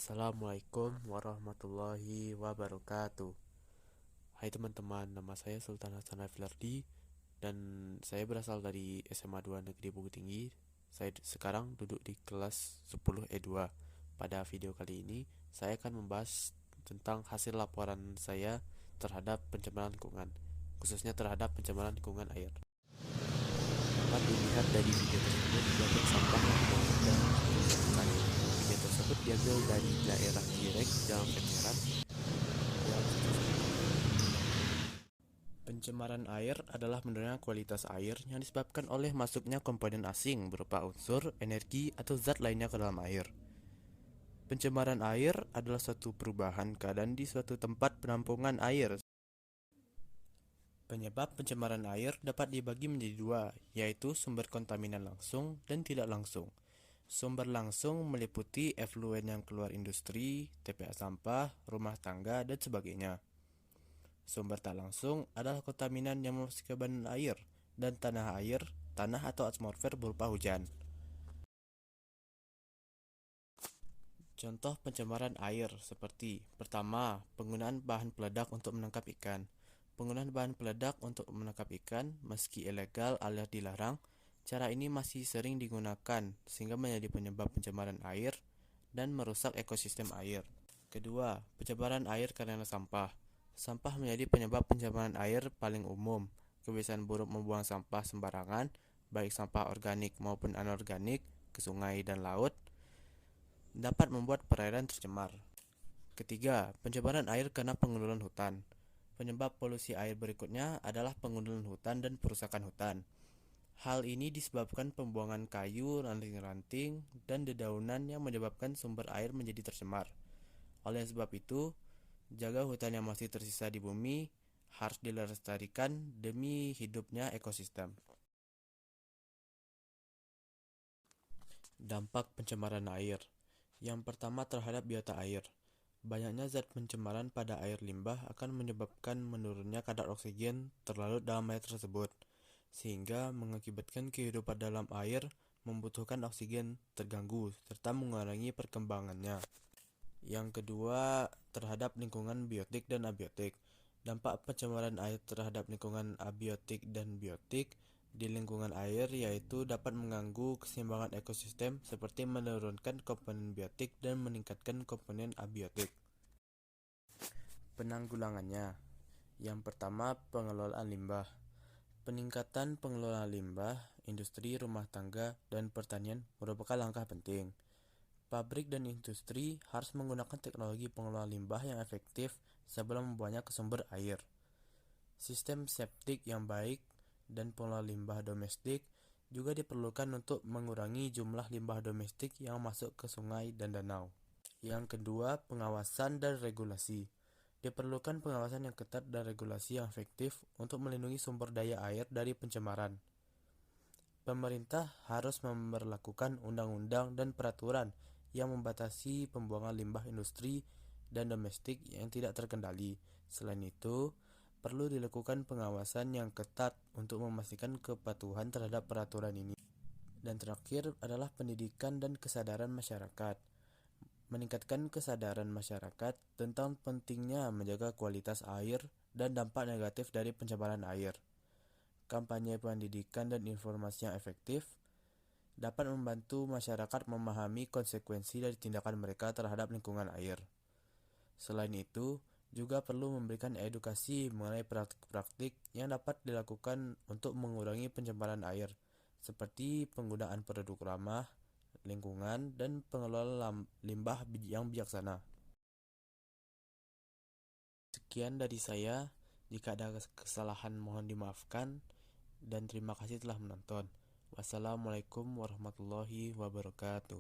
Assalamualaikum warahmatullahi wabarakatuh. Hai teman-teman, nama saya Sultan Hasan Filardi dan saya berasal dari SMA 2 Negeri Bukit Tinggi. Saya sekarang duduk di kelas 10 E2. Pada video kali ini, saya akan membahas tentang hasil laporan saya terhadap pencemaran lingkungan, khususnya terhadap pencemaran lingkungan air. Dapat dilihat dari video tersebut, banyak sampah yang dibuang dan diselesaikan. Video tersebut diambil dari daerah Jirek, Jalan Veteran, yang pencemaran air adalah menurunnya kualitas air yang disebabkan oleh masuknya komponen asing berupa unsur, energi, atau zat lainnya ke dalam air. Pencemaran air adalah suatu perubahan keadaan di suatu tempat penampungan air. Penyebab pencemaran air dapat dibagi menjadi dua, yaitu sumber kontaminan langsung dan tidak langsung. Sumber langsung meliputi efluen yang keluar industri, TPA sampah, rumah tangga, dan sebagainya. Sumber tak langsung adalah kontaminan yang memasuki ke badan air dan tanah air, tanah atau atmosfer berupa hujan. Contoh pencemaran air seperti: pertama, penggunaan bahan peledak untuk menangkap ikan. Penggunaan bahan peledak untuk menangkap ikan, meski ilegal alias dilarang, cara ini masih sering digunakan sehingga menjadi penyebab pencemaran air dan merusak ekosistem air. Kedua, pencemaran air karena sampah. Sampah menjadi penyebab pencemaran air paling umum. Kebiasaan buruk membuang sampah sembarangan, baik sampah organik maupun anorganik, ke sungai dan laut, dapat membuat perairan tercemar. Ketiga, pencemaran air karena pengundulan hutan. Penyebab polusi air berikutnya adalah pengundulan hutan dan perusakan hutan. Hal ini disebabkan pembuangan kayu, ranting-ranting, dan dedaunan yang menyebabkan sumber air menjadi tercemar. Oleh sebab itu, jaga hutan yang masih tersisa di bumi harus dilestarikan demi hidupnya ekosistem. Dampak pencemaran air. Yang pertama terhadap biota air. Banyaknya zat pencemaran pada air limbah akan menyebabkan menurunnya kadar oksigen terlarut dalam air tersebut, sehingga mengakibatkan kehidupan dalam air membutuhkan oksigen terganggu serta mengurangi perkembangannya. Yang kedua, terhadap lingkungan biotik dan abiotik. Dampak pencemaran air terhadap lingkungan abiotik dan biotik di lingkungan air yaitu dapat mengganggu keseimbangan ekosistem seperti menurunkan komponen biotik dan meningkatkan komponen abiotik. Penanggulangannya. Yang pertama, pengelolaan limbah. Peningkatan pengelolaan limbah, industri, rumah tangga, dan pertanian merupakan langkah penting. Pabrik dan industri harus menggunakan teknologi pengelolaan limbah yang efektif sebelum membuangnya ke sumber air. Sistem septik yang baik dan pengelolaan limbah domestik juga diperlukan untuk mengurangi jumlah limbah domestik yang masuk ke sungai dan danau. Yang kedua, pengawasan dan regulasi. Diperlukan pengawasan yang ketat dan regulasi yang efektif untuk melindungi sumber daya air dari pencemaran. Pemerintah harus memberlakukan undang-undang dan peraturan yang membatasi pembuangan limbah industri dan domestik yang tidak terkendali. Selain itu, perlu dilakukan pengawasan yang ketat untuk memastikan kepatuhan terhadap peraturan ini. Dan terakhir adalah pendidikan dan kesadaran masyarakat. Meningkatkan kesadaran masyarakat tentang pentingnya menjaga kualitas air dan dampak negatif dari pencemaran air. Kampanye pendidikan dan informasi yang efektif dapat membantu masyarakat memahami konsekuensi dari tindakan mereka terhadap lingkungan air. Selain itu, juga perlu memberikan edukasi mengenai praktik-praktik yang dapat dilakukan untuk mengurangi pencemaran air, seperti penggunaan produk ramah lingkungan dan pengelolaan limbah yang bijaksana. Sekian dari saya. Jika ada kesalahan mohon dimaafkan dan terima kasih telah menonton. Wassalamualaikum warahmatullahi wabarakatuh.